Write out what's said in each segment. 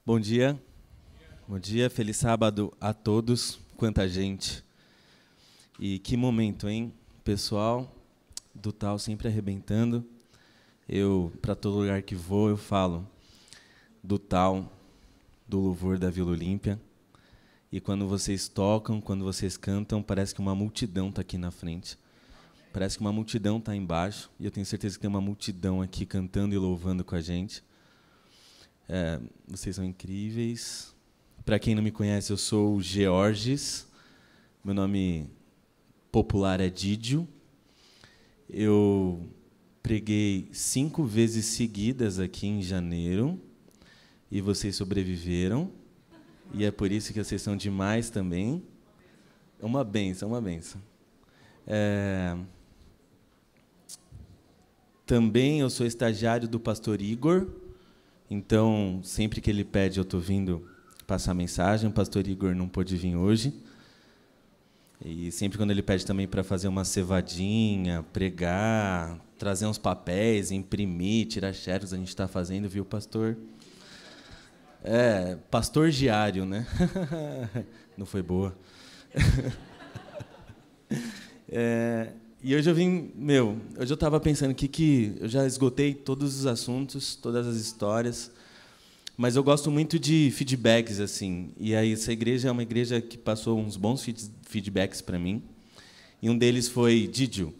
Bom dia. Bom dia, feliz sábado a todos. Quanta gente. E que momento, hein? Pessoal do Tal sempre arrebentando. Para todo lugar que vou, eu falo do Tal, do louvor da Vila Olímpia. E quando vocês tocam, quando vocês cantam, parece que uma multidão está aqui na frente. Parece que uma multidão está embaixo. E eu tenho certeza que tem uma multidão aqui cantando e louvando com a gente. Vocês são incríveis. Para quem não me conhece, eu sou o Georges. Meu nome popular é Didio. Eu preguei 5 vezes seguidas aqui em janeiro e vocês sobreviveram. E é por isso que vocês são demais também. É uma bênção, uma bênção. Também eu sou estagiário do pastor Igor. Então, sempre que ele pede, eu estou vindo passar mensagem. O pastor Igor não pôde vir hoje. E sempre quando ele pede também para fazer uma cevadinha, pregar, trazer uns papéis, imprimir, tirar xerox, a gente está fazendo, viu, pastor? Pastor diário, né? Não foi boa. E hoje eu vim, hoje eu estava pensando que eu já esgotei todos os assuntos, todas as histórias, mas eu gosto muito de feedbacks, assim. E aí essa igreja é uma igreja que passou uns bons feedbacks para mim. E um deles foi: Didio,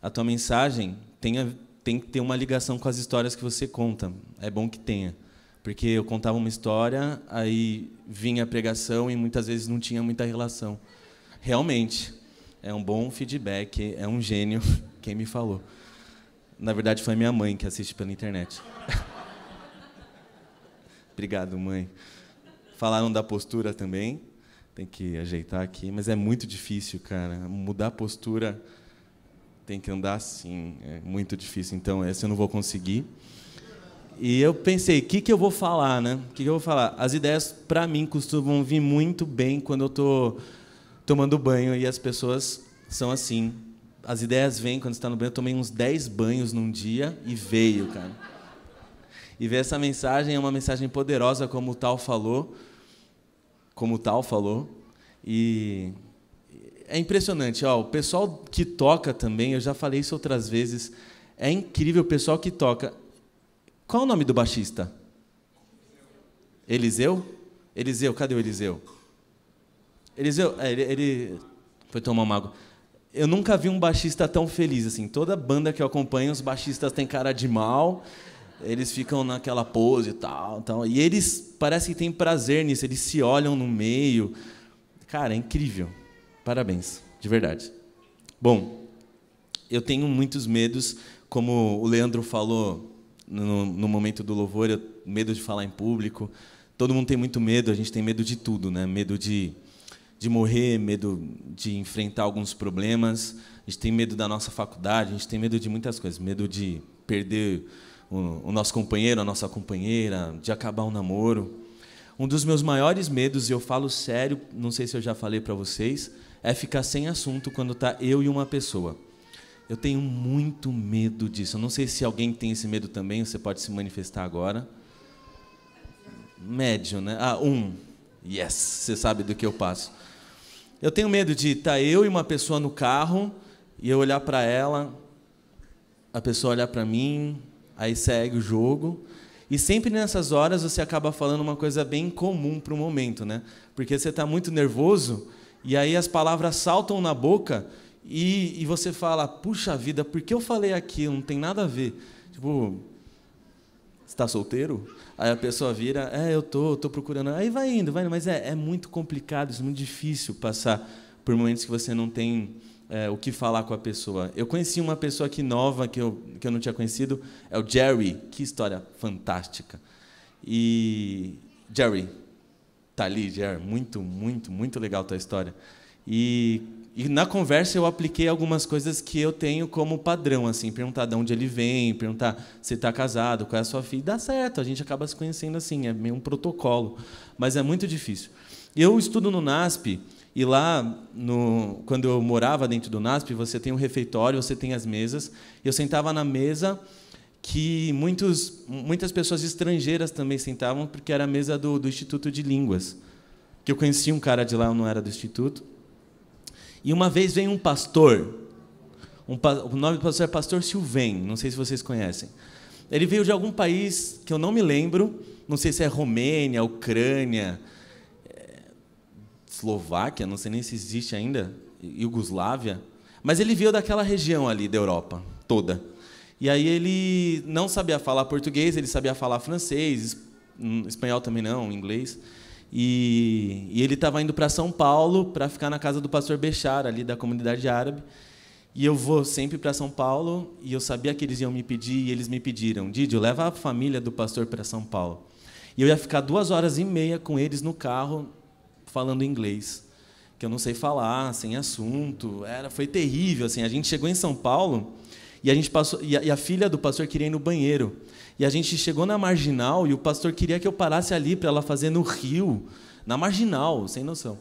a tua mensagem tem que ter uma ligação com as histórias que você conta. É bom que tenha. Porque eu contava uma história, aí vinha a pregação e muitas vezes não tinha muita relação. Realmente, é um bom feedback, é um gênio quem me falou. Na verdade, foi minha mãe que assiste pela internet. Obrigado, mãe. Falaram da postura também, tem que ajeitar aqui, mas é muito difícil, cara. Mudar a postura tem que andar assim, é muito difícil. Então, essa eu não vou conseguir. E eu pensei, o que eu vou falar, né? O que eu vou falar? As ideias, para mim, costumam vir muito bem quando eu estou tomando banho, e as pessoas são assim. As ideias vêm quando você está no banho. Eu tomei uns 10 banhos num dia e veio, cara. E ver essa mensagem é uma mensagem poderosa, como o Tal falou. E é impressionante. Ó, o pessoal que toca também, eu já falei isso outras vezes, é incrível o pessoal que toca. Qual é o nome do baixista? Eliseu? Eliseu, cadê o Eliseu? Eliseu, ele foi tomar uma água. Eu nunca vi um baixista tão feliz assim. Toda banda que eu acompanho, os baixistas têm cara de mal, eles ficam naquela pose e tal. E eles parecem que têm prazer nisso, eles se olham no meio. Cara, é incrível. Parabéns, de verdade. Bom, eu tenho muitos medos, como o Leandro falou no momento do louvor, medo de falar em público. Todo mundo tem muito medo, a gente tem medo de tudo, né? Medo de morrer, medo de enfrentar alguns problemas, a gente tem medo da nossa faculdade, a gente tem medo de muitas coisas, medo de perder o nosso companheiro, a nossa companheira, de acabar um namoro. Um dos meus maiores medos, e eu falo sério, não sei se eu já falei para vocês, é ficar sem assunto quando está eu e uma pessoa. Eu tenho muito medo disso. Eu não sei se alguém tem esse medo também, você pode se manifestar agora. Médio, né? Yes, você sabe do que eu passo. Eu tenho medo de estar eu e uma pessoa no carro e eu olhar para ela, a pessoa olhar para mim, aí segue o jogo. E sempre nessas horas você acaba falando uma coisa bem comum para o momento, né? Porque você está muito nervoso e aí as palavras saltam na boca e você fala: puxa vida, por que eu falei aquilo? Não tem nada a ver. Tipo, você está solteiro? Aí a pessoa vira: eu tô procurando. Aí vai indo, mas é muito complicado, isso é muito difícil passar por momentos que você não tem o que falar com a pessoa. Eu conheci uma pessoa aqui nova que eu não tinha conhecido, é o Jerry. Que história fantástica. E Jerry, tá ali, Jerry, muito, muito, muito legal a tua história. E na conversa eu apliquei algumas coisas que eu tenho como padrão, assim, perguntar de onde ele vem, perguntar se está casado, qual é a sua filha. Dá certo, a gente acaba se conhecendo assim, é meio um protocolo, mas é muito difícil. Eu estudo no NASP, e lá, quando eu morava dentro do NASP, você tem um refeitório, você tem as mesas, e eu sentava na mesa que muitas pessoas estrangeiras também sentavam, porque era a mesa do Instituto de Línguas. Que eu conheci um cara de lá, eu não era do Instituto. E uma vez veio um pastor, o nome do pastor é Pastor Silvém, não sei se vocês conhecem. Ele veio de algum país que eu não me lembro, não sei se é Romênia, Ucrânia, Eslováquia, não sei nem se existe ainda, Iugoslávia, mas ele veio daquela região ali da Europa toda. E aí ele não sabia falar português, ele sabia falar francês, espanhol também não, inglês. E ele estava indo para São Paulo para ficar na casa do pastor Bechar, ali da comunidade árabe. E eu vou sempre para São Paulo, e eu sabia que eles iam me pedir, e eles me pediram: Didio, leva a família do pastor para São Paulo. E eu ia ficar 2h30 com eles no carro, falando inglês, que eu não sei falar, sem assunto. Foi terrível. Assim. A gente chegou em São Paulo, e a gente passou, e a filha do pastor queria ir no banheiro. E a gente chegou na Marginal, e o pastor queria que eu parasse ali para ela fazer no rio, na Marginal, sem noção.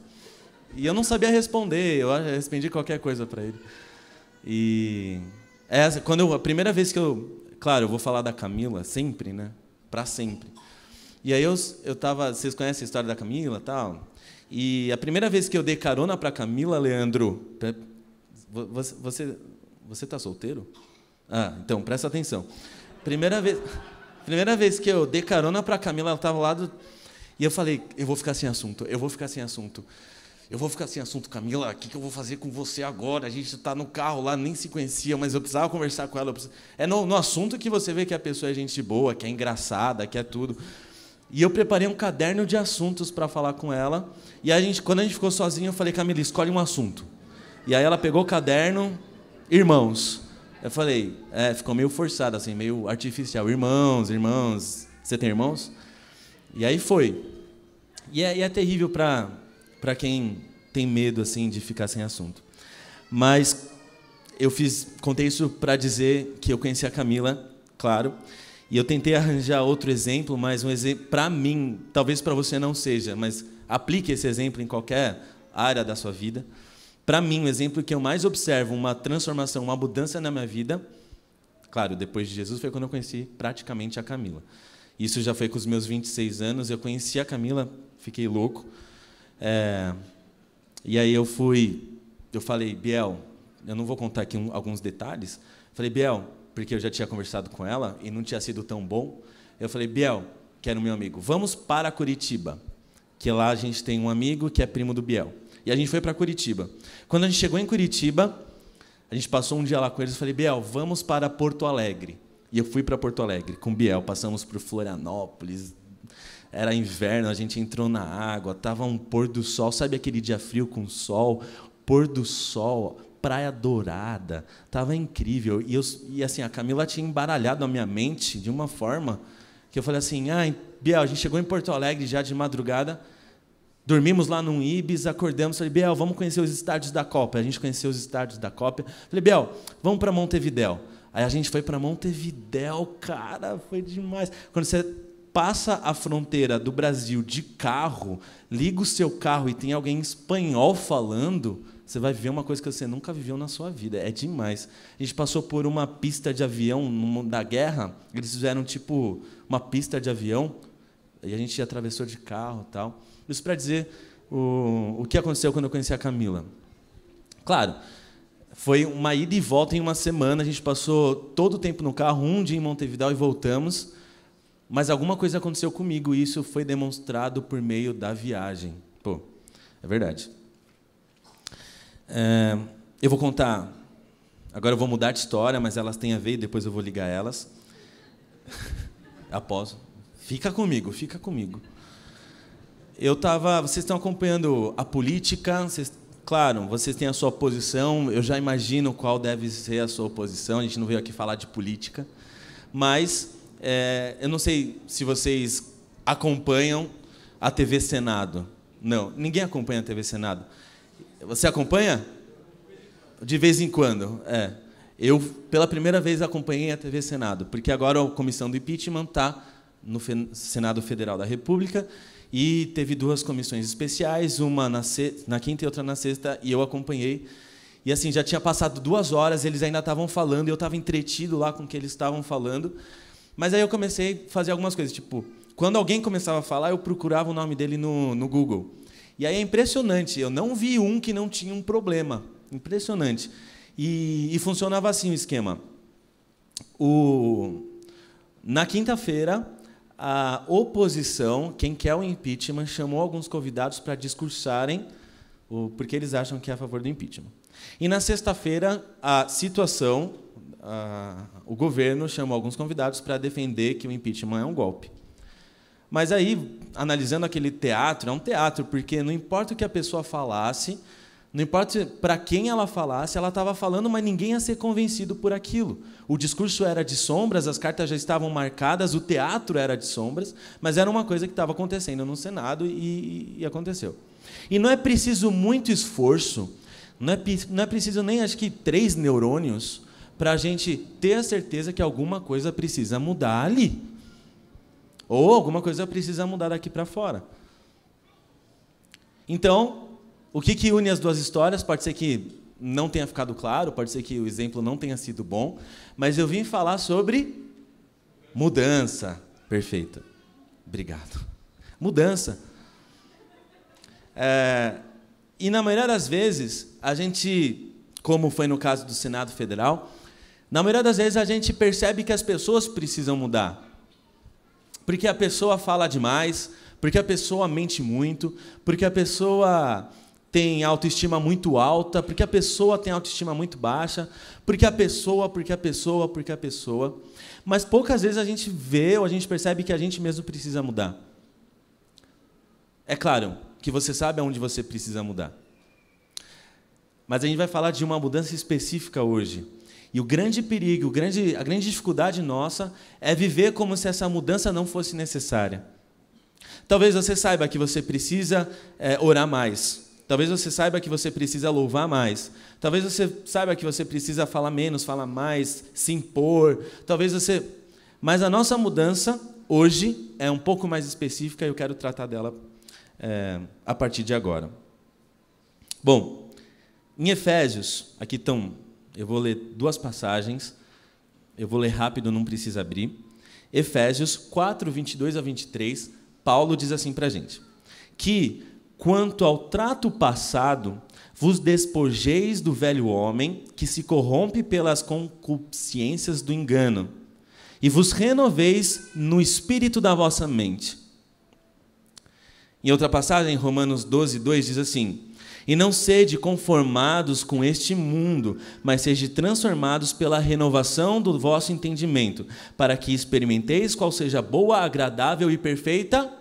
E eu não sabia responder, eu respondi qualquer coisa para ele. E a primeira vez que claro, eu vou falar da Camila sempre, né? Para sempre. E aí eu tava, vocês conhecem a história da Camila, tal? E a primeira vez que eu dei carona para Camila, Leandro, você tá solteiro? Então presta atenção. Primeira vez que eu dei carona para Camila, ela estava lá e eu falei: eu vou ficar sem assunto, Camila, o que eu vou fazer com você agora? A gente está no carro lá, nem se conhecia, mas eu precisava conversar com ela. É no assunto que você vê que a pessoa é gente boa, que é engraçada, que é tudo. E eu preparei um caderno de assuntos para falar com ela. E quando a gente ficou sozinho, eu falei: Camila, escolhe um assunto. E aí ela pegou o caderno, irmãos. Eu falei, ficou meio forçado, assim, meio artificial. Irmãos, você tem irmãos? E aí foi. E é terrível para quem tem medo assim de ficar sem assunto. Mas contei isso para dizer que eu conheci a Camila, claro, e eu tentei arranjar outro exemplo, mas um exemplo para mim, talvez para você não seja, mas aplique esse exemplo em qualquer área da sua vida. Para mim, o exemplo que eu mais observo, uma transformação, uma mudança na minha vida, claro, depois de Jesus, foi quando eu conheci praticamente a Camila. Isso já foi com os meus 26 anos, eu conheci a Camila, fiquei louco. E aí eu falei: Biel, eu não vou contar aqui alguns detalhes. Falei: Biel, porque eu já tinha conversado com ela e não tinha sido tão bom. Eu falei: Biel, que era o meu amigo, vamos para Curitiba, que lá a gente tem um amigo que é primo do Biel. E a gente foi para Curitiba. Quando a gente chegou em Curitiba, a gente passou um dia lá com eles. Eu falei: Biel, vamos para Porto Alegre. E eu fui para Porto Alegre com o Biel. Passamos por Florianópolis. Era inverno, a gente entrou na água. Estava um pôr do sol. Sabe aquele dia frio com sol? Pôr do sol, praia dourada. Estava incrível. E assim, a Camila tinha embaralhado a minha mente de uma forma que eu falei assim: Biel, a gente chegou em Porto Alegre já de madrugada. Dormimos lá num Ibis, acordamos, falei: Biel, vamos conhecer os estádios da Copa. A gente conheceu os estádios da Copa. Falei: Biel, vamos para Montevidéu. Aí a gente foi para Montevidéu, cara, foi demais. Quando você passa a fronteira do Brasil de carro, liga o seu carro e tem alguém em espanhol falando, você vai ver uma coisa que você nunca viveu na sua vida. É demais. A gente passou por uma pista de avião da guerra, eles fizeram tipo uma pista de avião, e a gente atravessou de carro e tal. Isso para dizer o que aconteceu quando eu conheci a Camila. Claro, foi uma ida e volta em uma semana. A gente passou todo o tempo no carro, um dia em Montevidéu e voltamos. Mas alguma coisa aconteceu comigo e isso foi demonstrado por meio da viagem. Pô, é verdade. Eu vou contar... Agora eu vou mudar de história, mas elas têm a ver e depois eu vou ligar elas. Após. Fica comigo. Vocês estão acompanhando a política, claro, vocês têm a sua posição, eu já imagino qual deve ser a sua posição, a gente não veio aqui falar de política, mas eu não sei se vocês acompanham a TV Senado. Não, ninguém acompanha a TV Senado. Você acompanha? De vez em quando, Eu, pela primeira vez, acompanhei a TV Senado, porque agora a comissão do impeachment está no Senado Federal da República, e teve 2 comissões especiais, uma na quinta e outra na sexta, e eu acompanhei. E assim, já tinha passado 2 horas, eles ainda estavam falando, e eu estava entretido lá com o que eles estavam falando. Mas aí eu comecei a fazer algumas coisas, tipo, quando alguém começava a falar, eu procurava o nome dele no Google. E aí é impressionante, eu não vi um que não tinha um problema. Impressionante. E funcionava assim o esquema. Na quinta-feira, a oposição, quem quer o impeachment, chamou alguns convidados para discursarem porque eles acham que é a favor do impeachment. E na sexta-feira, a situação, o governo chamou alguns convidados para defender que o impeachment é um golpe. Mas aí, analisando aquele teatro, é um teatro, porque não importa o que a pessoa falasse, não importa para quem ela falasse, ela estava falando, mas ninguém ia ser convencido por aquilo. O discurso era de sombras, as cartas já estavam marcadas, o teatro era de sombras, mas era uma coisa que estava acontecendo no Senado e aconteceu. E não é preciso muito esforço, não é preciso nem, acho que, 3 neurônios para a gente ter a certeza que alguma coisa precisa mudar ali. Ou alguma coisa precisa mudar daqui para fora. Então, o que une as duas histórias? Pode ser que não tenha ficado claro, pode ser que o exemplo não tenha sido bom, mas eu vim falar sobre mudança. Perfeita. Obrigado. Mudança. E na maioria das vezes, a gente, como foi no caso do Senado Federal, na maioria das vezes a gente percebe que as pessoas precisam mudar. Porque a pessoa fala demais, porque a pessoa mente muito, porque a pessoa tem autoestima muito alta, porque a pessoa tem autoestima muito baixa, porque a pessoa. Mas poucas vezes a gente vê ou a gente percebe que a gente mesmo precisa mudar. É claro que você sabe aonde você precisa mudar. Mas a gente vai falar de uma mudança específica hoje. E o grande perigo, a grande dificuldade nossa é viver como se essa mudança não fosse necessária. Talvez você saiba que você precisa orar mais. Talvez você saiba que você precisa louvar mais. Talvez você saiba que você precisa falar menos, falar mais, se impor. Mas a nossa mudança, hoje, é um pouco mais específica e eu quero tratar dela a partir de agora. Bom, em Efésios, aqui estão... Eu vou ler 2 passagens. Eu vou ler rápido, não precisa abrir. Efésios 4, 22 a 23, Paulo diz assim para a gente: que, quanto ao trato passado, vos despojeis do velho homem, que se corrompe pelas concupiscências do engano, e vos renoveis no espírito da vossa mente. Em outra passagem, em Romanos 12, 2, diz assim: e não sede conformados com este mundo, mas sede transformados pela renovação do vosso entendimento, para que experimenteis qual seja boa, agradável e perfeita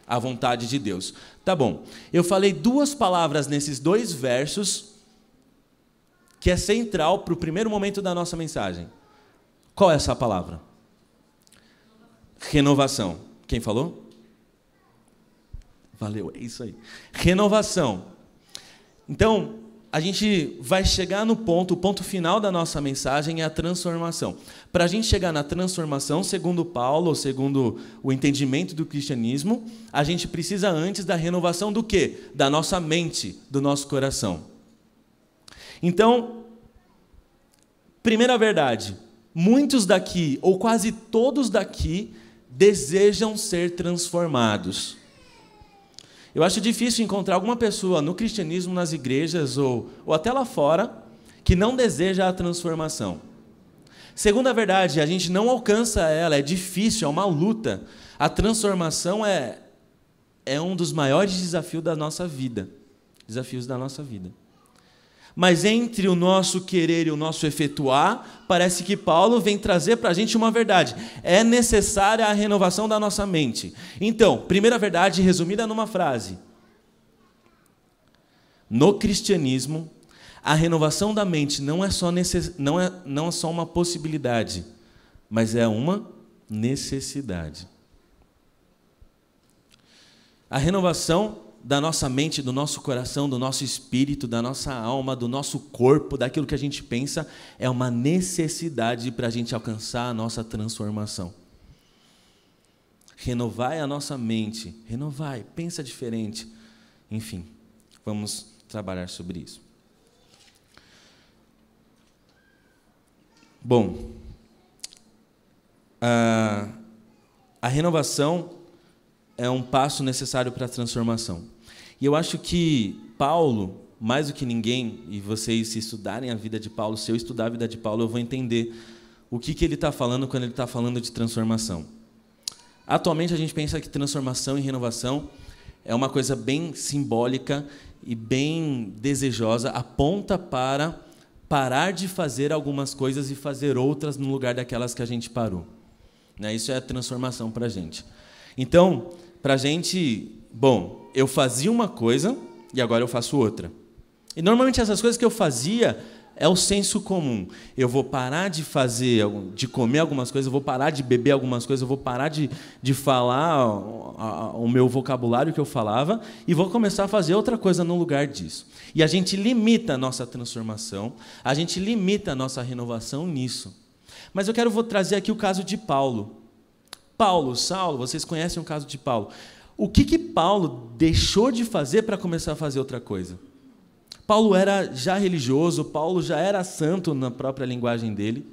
a vontade de Deus. Tá bom, eu falei 2 palavras nesses 2 versos, que é central para o primeiro momento da nossa mensagem. Qual é essa palavra? Renovação. Quem falou? Valeu, é isso aí. Renovação. Então, a gente vai chegar no ponto, o ponto final da nossa mensagem é a transformação. Para a gente chegar na transformação, segundo Paulo, ou segundo o entendimento do cristianismo, a gente precisa antes da renovação do quê? Da nossa mente, do nosso coração. Então, primeira verdade, muitos daqui, ou quase todos daqui, desejam ser transformados. Eu acho difícil encontrar alguma pessoa no cristianismo, nas igrejas ou até lá fora, que não deseja a transformação. Segunda verdade, a gente não alcança ela, é difícil, é uma luta. A transformação é um dos maiores desafios da nossa vida. Mas entre o nosso querer e o nosso efetuar, parece que Paulo vem trazer para a gente uma verdade. É necessária a renovação da nossa mente. Então, primeira verdade resumida numa frase. No cristianismo, a renovação da mente não é só uma possibilidade, mas é uma necessidade. A renovação da nossa mente, do nosso coração, do nosso espírito, da nossa alma, do nosso corpo, daquilo que a gente pensa, é uma necessidade para a gente alcançar a nossa transformação. Renovai a nossa mente, renovai, pensa diferente. Enfim, vamos trabalhar sobre isso. Bom, a renovação é um passo necessário para a transformação. E eu acho que Paulo, mais do que ninguém, e vocês se estudarem a vida de Paulo, se eu estudar a vida de Paulo, eu vou entender o que ele está falando quando ele está falando de transformação. Atualmente a gente pensa que transformação e renovação é uma coisa bem simbólica e bem desejosa, aponta para parar de fazer algumas coisas e fazer outras no lugar daquelas que a gente parou. Isso é a transformação para a gente. Então, para a gente, bom, eu fazia uma coisa e agora eu faço outra. E normalmente essas coisas que eu fazia é o senso comum. Eu vou parar de comer algumas coisas, eu vou parar de beber algumas coisas, eu vou parar de falar o meu vocabulário que eu falava e vou começar a fazer outra coisa no lugar disso. E a gente limita a nossa transformação, a gente limita a nossa renovação nisso. Mas eu vou trazer aqui o caso de Paulo. Saulo, vocês conhecem o caso de Paulo. O que Paulo deixou de fazer para começar a fazer outra coisa? Paulo era já religioso, Paulo já era santo na própria linguagem dele.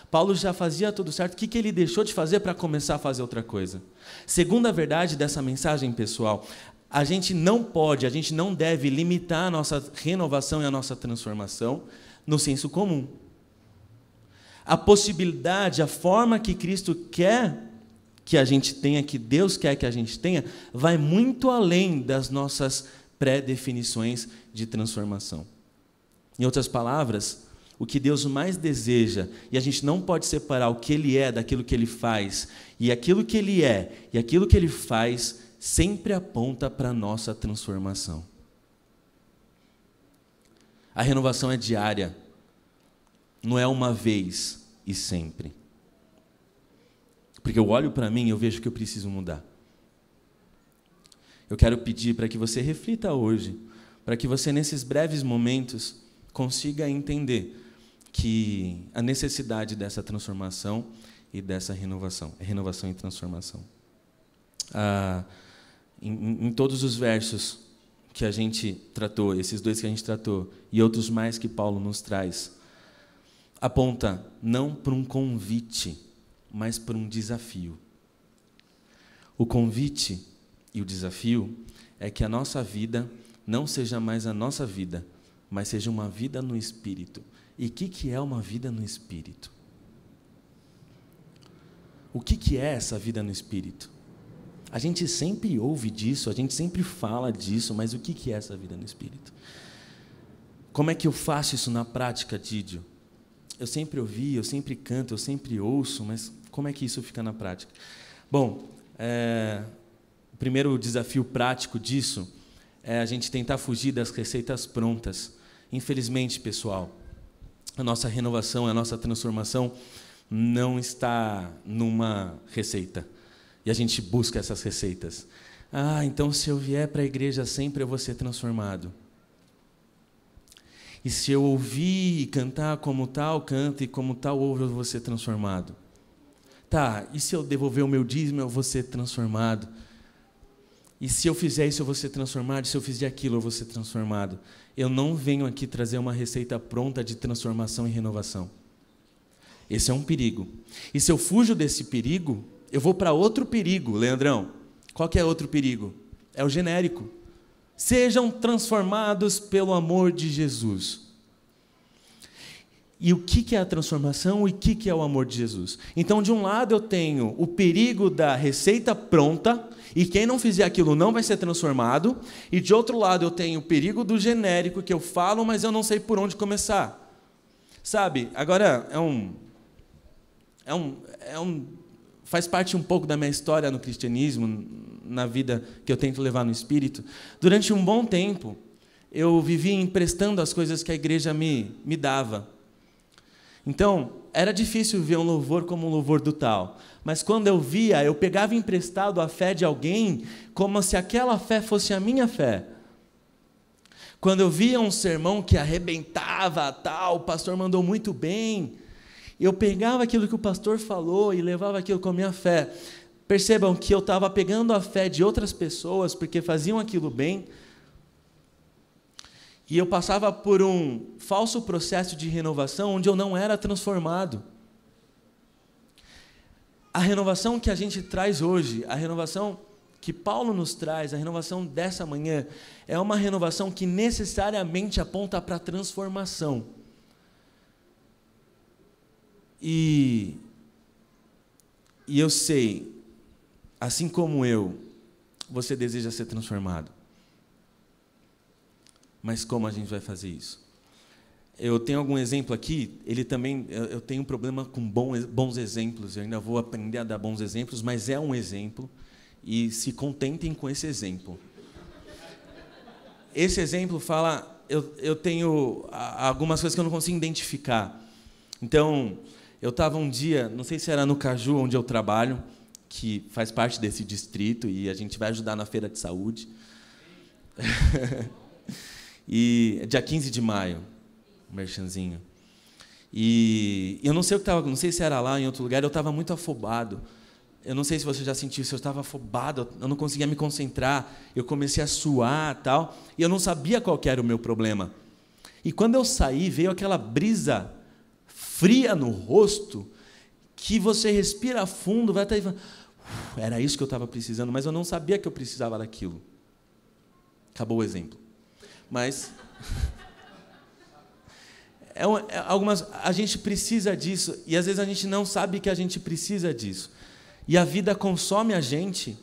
Paulo já fazia tudo certo. O que ele deixou de fazer para começar a fazer outra coisa? Segundo a verdade dessa mensagem, pessoal, a gente não deve limitar a nossa renovação e a nossa transformação no senso comum. A possibilidade, a forma que Cristo quer que a gente tenha, que Deus quer que a gente tenha, vai muito além das nossas pré-definições de transformação. Em outras palavras, o que Deus mais deseja, e a gente não pode separar o que Ele é daquilo que Ele faz, e aquilo que Ele é e aquilo que Ele faz, sempre aponta para a nossa transformação. A renovação é diária, não é uma vez e sempre. Porque eu olho para mim e eu vejo que eu preciso mudar. Eu quero pedir para que você reflita hoje, para que você, nesses breves momentos, consiga entender que a necessidade dessa transformação e dessa renovação e transformação. Em todos os versos que a gente tratou, esses dois que a gente tratou, e outros mais que Paulo nos traz, aponta não para um convite, mas para um desafio. O convite e o desafio é que a nossa vida não seja mais a nossa vida, mas seja uma vida no Espírito. E o que é uma vida no Espírito? O que é essa vida no Espírito? A gente sempre ouve disso, a gente sempre fala disso, mas o que é essa vida no Espírito? Como é que eu faço isso na prática, Didio? Eu sempre ouvi, eu sempre canto, eu sempre ouço, mas como é que isso fica na prática? Bom, o primeiro desafio prático disso é a gente tentar fugir das receitas prontas. Infelizmente, pessoal, a nossa renovação, a nossa transformação não está numa receita. E a gente busca essas receitas. Então se eu vier para a igreja sempre eu vou ser transformado. E se eu ouvir e cantar como tal canto e como tal ouve, eu vou ser transformado. Tá, e se eu devolver o meu dízimo, eu vou ser transformado. E se eu fizer isso, eu vou ser transformado. E se eu fizer aquilo, eu vou ser transformado. Eu não venho aqui trazer uma receita pronta de transformação e renovação. Esse é um perigo. E se eu fujo desse perigo, eu vou para outro perigo, Leandrão. Qual que é outro perigo? É o genérico. Sejam transformados pelo amor de Jesus. E o que é a transformação e o que é o amor de Jesus? Então, de um lado eu tenho o perigo da receita pronta, e quem não fizer aquilo não vai ser transformado, e de outro lado eu tenho o perigo do genérico, que eu falo, mas eu não sei por onde começar. Sabe, agora faz parte um pouco da minha história no cristianismo, na vida que eu tento levar no Espírito. Durante um bom tempo, eu vivia emprestando as coisas que a igreja me dava. Então, era difícil ver um louvor como um louvor do tal. Mas quando eu via, eu pegava emprestado a fé de alguém como se aquela fé fosse a minha fé. Quando eu via um sermão que arrebentava, tal, o pastor mandou muito bem, eu pegava aquilo que o pastor falou e levava aquilo com a minha fé. Percebam que eu estava pegando a fé de outras pessoas porque faziam aquilo bem, e eu passava por um falso processo de renovação onde eu não era transformado. a renovação que a gente traz hoje, a renovação que Paulo nos traz, a renovação dessa manhã, é uma renovação que necessariamente aponta para a transformação. E eu sei, assim como eu, você deseja ser transformado. Mas como a gente vai fazer isso? Eu tenho algum exemplo aqui, eu tenho um problema com bons exemplos, eu ainda vou aprender a dar bons exemplos, mas é um exemplo, e se contentem com esse exemplo. Esse exemplo fala, eu tenho algumas coisas que eu não consigo identificar. Então, eu estava um dia, não sei se era no Caju, onde eu trabalho, que faz parte desse distrito, e a gente vai ajudar na feira de saúde. E dia 15 de maio, merchanzinho. E eu não sei o que estava, não sei se era lá em outro lugar, eu estava muito afobado. Eu não sei se você já sentiu isso, eu estava afobado, eu não conseguia me concentrar, eu comecei a suar, tal, e eu não sabia qual que era o meu problema. E quando eu saí, veio aquela brisa fria no rosto, que você respira fundo, vai até e fala, era isso que eu estava precisando, mas eu não sabia que eu precisava daquilo. Acabou o exemplo. Mas a gente precisa disso, e às vezes a gente não sabe que a gente precisa disso. E a vida consome a gente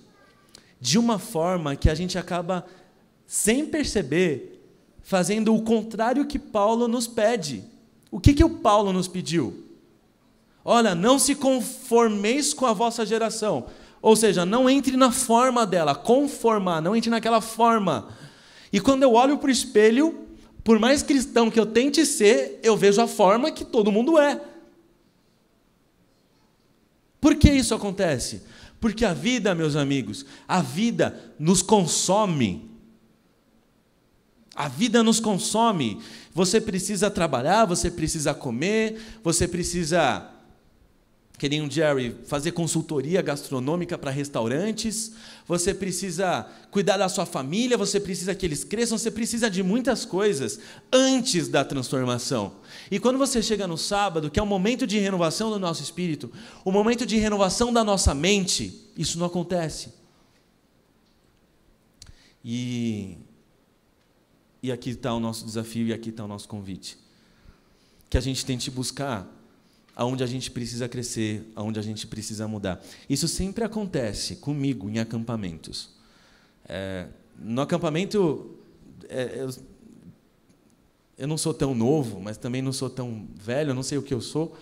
de uma forma que a gente acaba, sem perceber, fazendo o contrário que Paulo nos pede. O que o Paulo nos pediu? Olha, não se conformeis com a vossa geração. Ou seja, não entre na forma dela, conformar, não entre naquela forma. E quando eu olho para o espelho, por mais cristão que eu tente ser, eu vejo a forma que todo mundo é. Por que isso acontece? Porque a vida, meus amigos, a vida nos consome. A vida nos consome. Você precisa trabalhar, você precisa comer, você precisa, que nem o Jerry, fazer consultoria gastronômica para restaurantes, você precisa cuidar da sua família, você precisa que eles cresçam, você precisa de muitas coisas antes da transformação. E quando você chega no sábado, que é o momento de renovação do nosso espírito, o momento de renovação da nossa mente, isso não acontece. E aqui está o nosso desafio, e aqui está o nosso convite. Que a gente tente buscar aonde a gente precisa crescer, aonde a gente precisa mudar. Isso sempre acontece comigo em acampamentos. No acampamento, eu não sou tão novo, mas também não sou tão velho, eu não sei o que eu sou,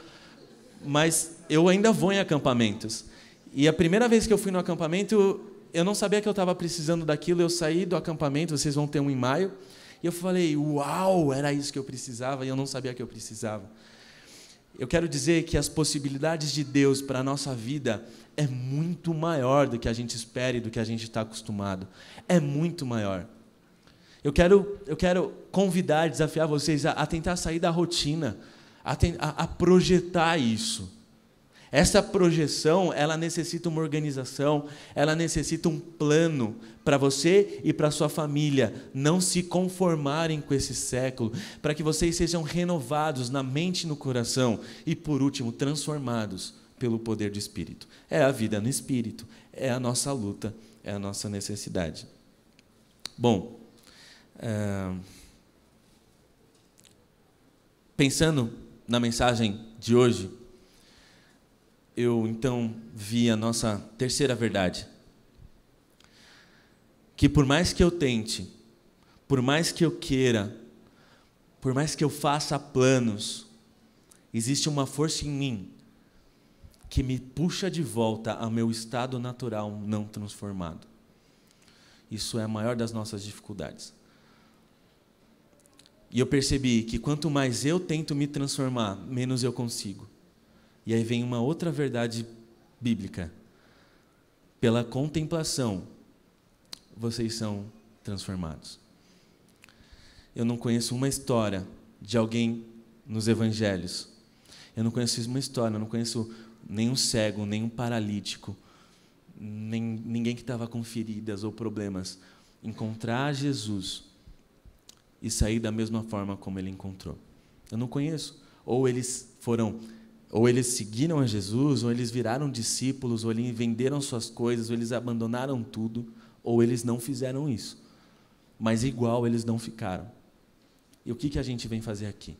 mas eu ainda vou em acampamentos. E a primeira vez que eu fui no acampamento, eu não sabia que eu estava precisando daquilo, eu saí do acampamento, vocês vão ter um em maio, e eu falei, uau, era isso que eu precisava, e eu não sabia que eu precisava. Eu quero dizer que as possibilidades de Deus para a nossa vida é muito maior do que a gente espera e do que a gente está acostumado. É muito maior. Eu quero convidar, desafiar vocês a tentar sair da rotina, a projetar isso. Essa projeção, ela necessita uma organização, ela necessita um plano para você e para a sua família não se conformarem com esse século, para que vocês sejam renovados na mente e no coração e, por último, transformados pelo poder do Espírito. É a vida no Espírito, é a nossa luta, é a nossa necessidade. Bom, pensando na mensagem de hoje, eu então vi a nossa terceira verdade. Que por mais que eu tente, por mais que eu queira, por mais que eu faça planos, existe uma força em mim que me puxa de volta ao meu estado natural não transformado. Isso é a maior das nossas dificuldades. E eu percebi que quanto mais eu tento me transformar, menos eu consigo. E aí vem uma outra verdade bíblica. Pela contemplação, vocês são transformados. Eu não conheço uma história de alguém nos evangelhos. Eu não conheço uma história, eu não conheço nenhum cego, nenhum paralítico, ninguém que estava com feridas ou problemas, encontrar Jesus e sair da mesma forma como ele encontrou. Eu não conheço. Ou eles foram Ou eles seguiram a Jesus, ou eles viraram discípulos, ou eles venderam suas coisas, ou eles abandonaram tudo, ou eles não fizeram isso. Mas igual eles não ficaram. E o que a gente vem fazer aqui?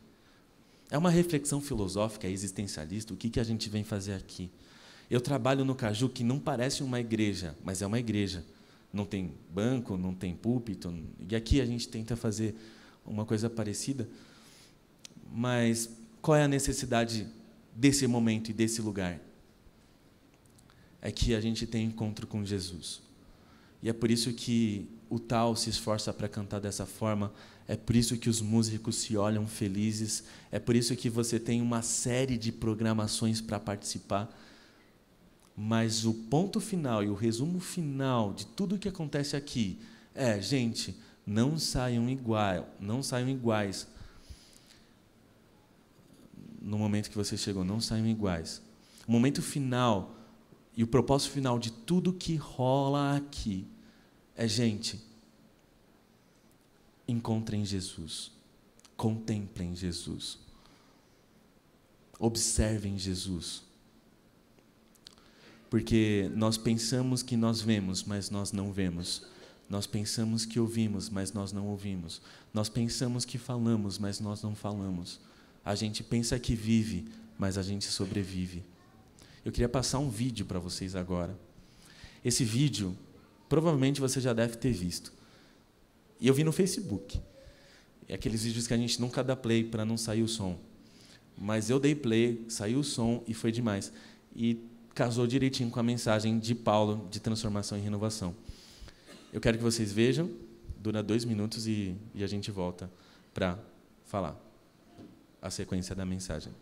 É uma reflexão filosófica, existencialista. O que a gente vem fazer aqui? Eu trabalho no Caju, que não parece uma igreja, mas é uma igreja. Não tem banco, não tem púlpito. E aqui a gente tenta fazer uma coisa parecida. Mas qual é a necessidade desse momento e desse lugar? É que a gente tem encontro com Jesus. E é por isso que o Tal se esforça para cantar dessa forma, é por isso que os músicos se olham felizes, é por isso que você tem uma série de programações para participar. Mas o ponto final e o resumo final de tudo o que acontece aqui é, gente, não saiam iguais. No momento que você chegou, não saiam iguais. O momento final e o propósito final de tudo que rola aqui é, gente, encontrem Jesus, contemplem Jesus, observem Jesus. Porque nós pensamos que nós vemos, mas nós não vemos. Nós pensamos que ouvimos, mas nós não ouvimos. Nós pensamos que falamos, mas nós não falamos. A gente pensa que vive, mas a gente sobrevive. Eu queria passar um vídeo para vocês agora. Esse vídeo, provavelmente você já deve ter visto. E eu vi no Facebook. É aqueles vídeos que a gente nunca dá play para não sair o som. Mas eu dei play, saiu o som e foi demais. E casou direitinho com a mensagem de Paulo de transformação e renovação. Eu quero que vocês vejam, dura 2 minutos e a gente volta para falar a sequência da mensagem.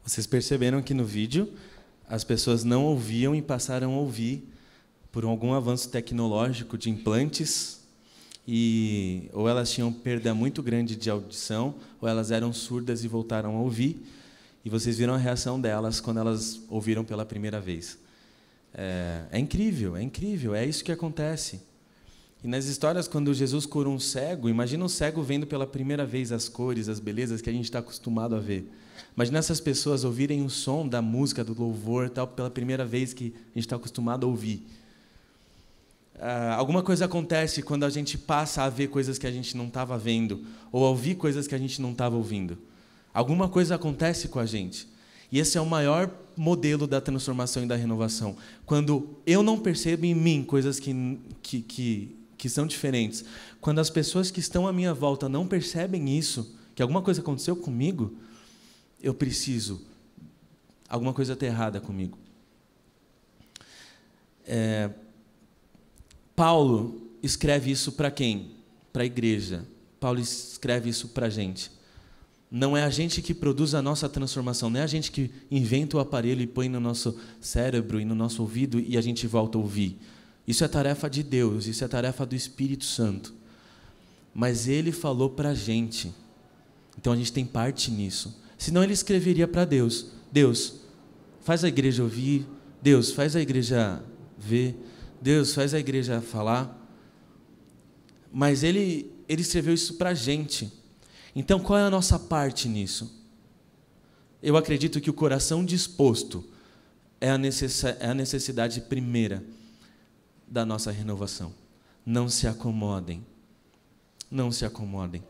Vocês perceberam que no vídeo as pessoas não ouviam e passaram a ouvir por algum avanço tecnológico de implantes, e ou elas tinham perda muito grande de audição, ou elas eram surdas e voltaram a ouvir, e vocês viram a reação delas quando elas ouviram pela primeira vez. É incrível, é isso que acontece. E nas histórias, quando Jesus cura um cego, imagina um cego vendo pela primeira vez as cores, as belezas que a gente está acostumado a ver. Imagina essas pessoas ouvirem o som da música, do louvor, tal, pela primeira vez que a gente está acostumado a ouvir. Alguma coisa acontece quando a gente passa a ver coisas que a gente não estava vendo, ou a ouvir coisas que a gente não estava ouvindo. Alguma coisa acontece com a gente. E esse é o maior modelo da transformação e da renovação. Quando eu não percebo em mim coisas que são diferentes, quando as pessoas que estão à minha volta não percebem isso, que alguma coisa aconteceu comigo, alguma coisa está errada comigo. Paulo escreve isso para quem? Para a igreja. Paulo escreve isso para a gente. Não é a gente que produz a nossa transformação, não é a gente que inventa o aparelho e põe no nosso cérebro e no nosso ouvido e a gente volta a ouvir. Isso é tarefa de Deus, isso é tarefa do Espírito Santo. Mas Ele falou para a gente. Então a gente tem parte nisso. Senão Ele escreveria para Deus. Deus, faz a igreja ouvir. Deus, faz a igreja ver. Deus, faz a igreja falar. Mas Ele escreveu isso para a gente. Então qual é a nossa parte nisso? Eu acredito que o coração disposto é a necessidade primeira da nossa renovação. Não se acomodem. Não se acomodem.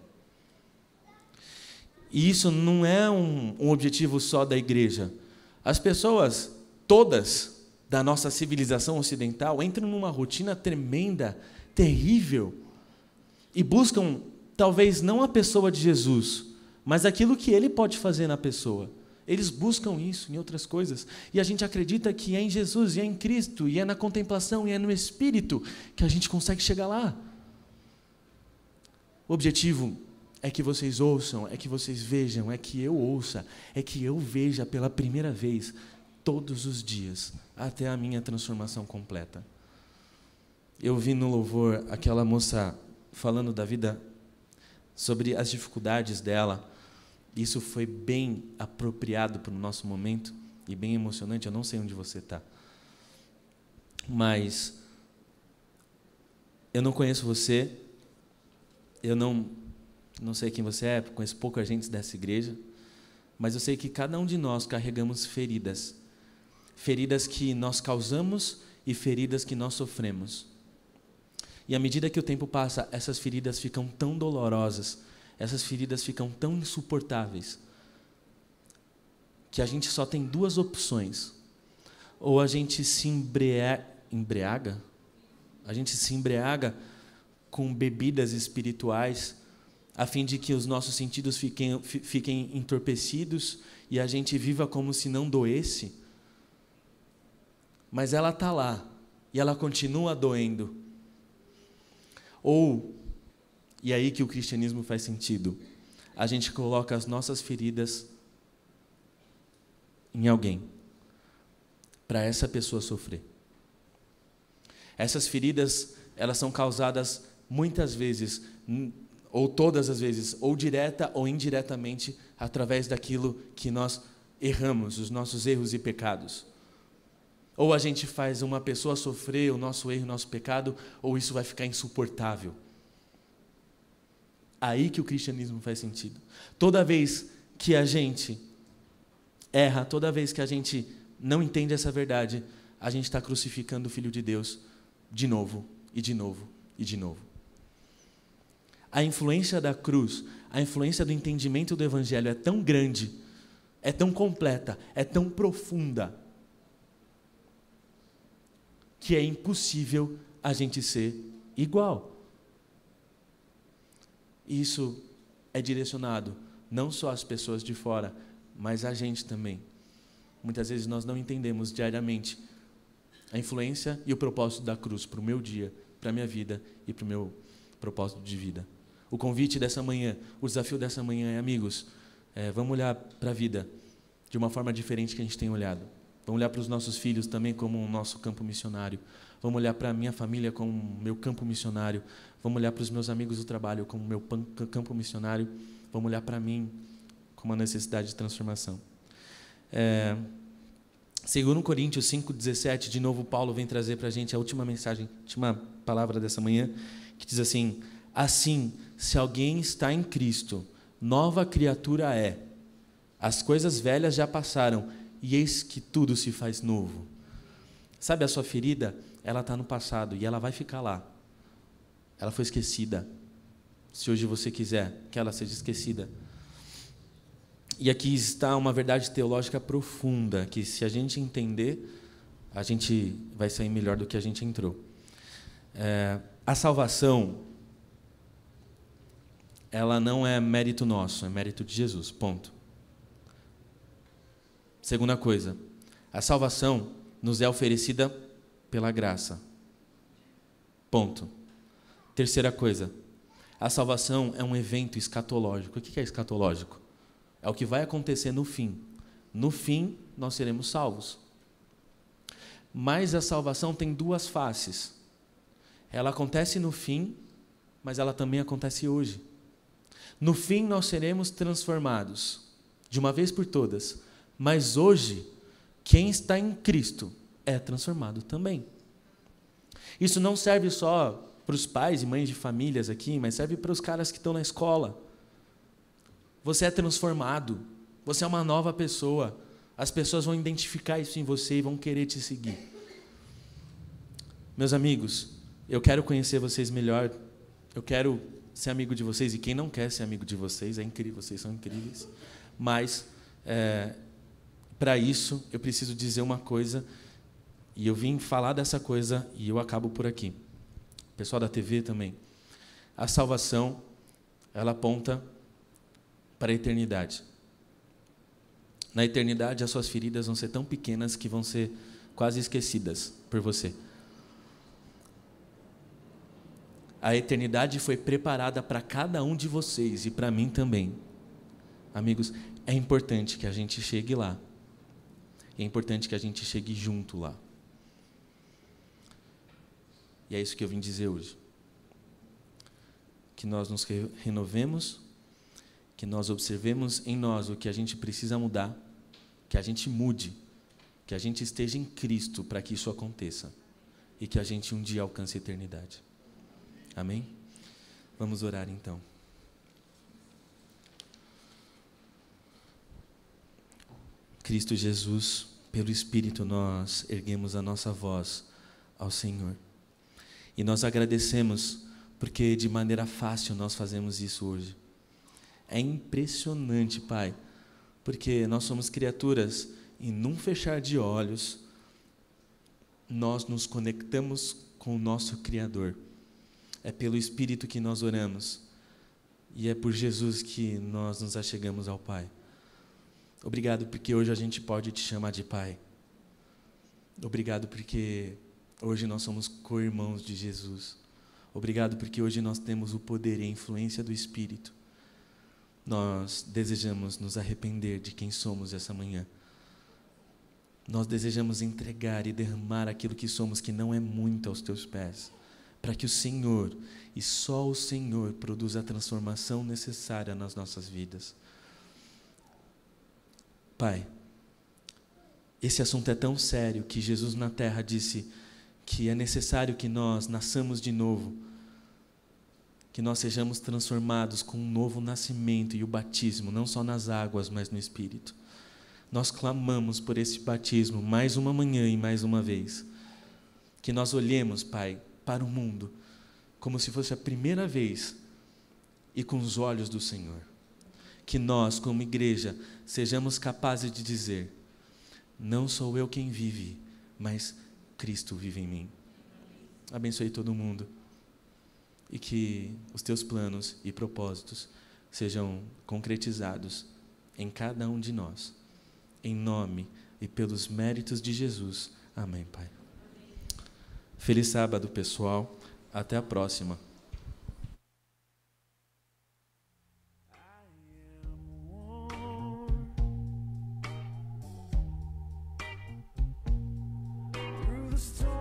E isso não é um objetivo só da igreja. As pessoas, todas, da nossa civilização ocidental, entram numa rotina tremenda, terrível, e buscam, talvez, não a pessoa de Jesus, mas aquilo que Ele pode fazer na pessoa. Eles buscam isso em outras coisas. E a gente acredita que é em Jesus, e é em Cristo, e é na contemplação, e é no Espírito que a gente consegue chegar lá. O objetivo é que vocês ouçam, é que vocês vejam, é que eu ouça, é que eu veja pela primeira vez, todos os dias, até a minha transformação completa. Eu vi no louvor aquela moça falando da vida, sobre as dificuldades dela. Isso foi bem apropriado para o nosso momento e bem emocionante. Eu não sei onde você está, mas eu não conheço você, eu não sei quem você é, conheço pouca gente dessa igreja, mas eu sei que cada um de nós carregamos feridas que nós causamos e feridas que nós sofremos. E à medida que o tempo passa, essas feridas ficam tão dolorosas, essas feridas ficam tão insuportáveis, que a gente só tem duas opções. Ou a gente se embriaga, a gente se embriaga com bebidas espirituais, a fim de que os nossos sentidos fiquem entorpecidos e a gente viva como se não doesse. Mas ela está lá e ela continua doendo. Ou, e aí que o cristianismo faz sentido, a gente coloca as nossas feridas em alguém, para essa pessoa sofrer. Essas feridas, elas são causadas muitas vezes, ou todas as vezes, ou direta ou indiretamente, através daquilo que nós erramos, os nossos erros e pecados. Ou a gente faz uma pessoa sofrer o nosso erro, o nosso pecado, ou isso vai ficar insuportável. Aí que o cristianismo faz sentido. Toda vez que a gente erra, toda vez que a gente não entende essa verdade, a gente está crucificando o Filho de Deus de novo, e de novo, e de novo. A influência da cruz, a influência do entendimento do Evangelho é tão grande, é tão completa, é tão profunda, que é impossível a gente ser igual. Isso é direcionado não só às pessoas de fora, mas a gente também. Muitas vezes nós não entendemos diariamente a influência e o propósito da cruz para o meu dia, para a minha vida e para o meu propósito de vida. O convite dessa manhã, o desafio dessa manhã é, amigos, vamos olhar para a vida de uma forma diferente que a gente tem olhado. Vamos olhar para os nossos filhos também como o nosso campo missionário. Vamos olhar para a minha família como o meu campo missionário. Vamos olhar para os meus amigos do trabalho como o meu campo missionário. Vamos olhar para mim como uma necessidade de transformação. 2 Coríntios 5,17, de novo Paulo vem trazer para a gente a última mensagem, a última palavra dessa manhã. que diz assim: assim, se alguém está em Cristo, nova criatura é. As coisas velhas já passaram, e eis que tudo se faz novo. Sabe, a sua ferida, ela está no passado, e ela vai ficar lá. Ela foi esquecida. Se hoje você quiser que ela seja esquecida. E aqui está uma verdade teológica profunda, que se a gente entender, a gente vai sair melhor do que a gente entrou. A salvação, ela não é mérito nosso, é mérito de Jesus, ponto. Segunda coisa, a salvação nos é oferecida pela graça, ponto. Terceira coisa, a salvação é um evento escatológico. O que é escatológico? É o que vai acontecer no fim. No fim, nós seremos salvos. Mas a salvação tem duas faces. Ela acontece no fim, mas ela também acontece hoje. No fim, nós seremos transformados, de uma vez por todas. Mas hoje, quem está em Cristo é transformado também. Isso não serve só para os pais e mães de famílias aqui, mas serve para os caras que estão na escola. Você é transformado, você é uma nova pessoa. As pessoas vão identificar isso em você e vão querer te seguir. Meus amigos, eu quero conhecer vocês melhor, eu quero ser amigo de vocês, e quem não quer ser amigo de vocês, é incrível, vocês são incríveis. Mas, para isso, eu preciso dizer uma coisa, e eu vim falar dessa coisa, e eu acabo por aqui. O pessoal da TV também. A salvação, ela aponta para a eternidade. Na eternidade, as suas feridas vão ser tão pequenas que vão ser quase esquecidas por você. A eternidade foi preparada para cada um de vocês e para mim também. Amigos, é importante que a gente chegue lá. É importante que a gente chegue junto lá. E é isso que eu vim dizer hoje. Que nós nos renovemos, que nós observemos em nós o que a gente precisa mudar, que a gente mude, que a gente esteja em Cristo para que isso aconteça e que a gente um dia alcance a eternidade. Amém? Vamos orar então. Cristo Jesus, pelo Espírito nós erguemos a nossa voz ao Senhor. E nós agradecemos porque de maneira fácil nós fazemos isso hoje. É impressionante, Pai, porque nós somos criaturas e num fechar de olhos nós nos conectamos com o nosso Criador. É pelo Espírito que nós oramos e é por Jesus que nós nos achegamos ao Pai. Obrigado porque hoje a gente pode te chamar de Pai. Obrigado porque hoje nós somos co-irmãos de Jesus. Obrigado porque hoje nós temos o poder e a influência do Espírito. Nós desejamos nos arrepender de quem somos essa manhã. Nós desejamos entregar e derramar aquilo que somos, que não é muito, aos teus pés, para que o Senhor, e só o Senhor, produza a transformação necessária nas nossas vidas. Pai, esse assunto é tão sério que Jesus na terra disse que é necessário que nós nasçamos de novo, que nós sejamos transformados com um novo nascimento e o batismo, não só nas águas, mas no Espírito. Nós clamamos por esse batismo mais uma manhã e mais uma vez. Que nós olhemos, Pai, para o mundo como se fosse a primeira vez e com os olhos do Senhor. Que nós, como igreja, sejamos capazes de dizer: não sou eu quem vive, mas Cristo vive em mim. Abençoe todo mundo. E que os teus planos e propósitos sejam concretizados em cada um de nós. Em nome e pelos méritos de Jesus. Amém, Pai. Feliz sábado, pessoal. Até a próxima. Through the storm.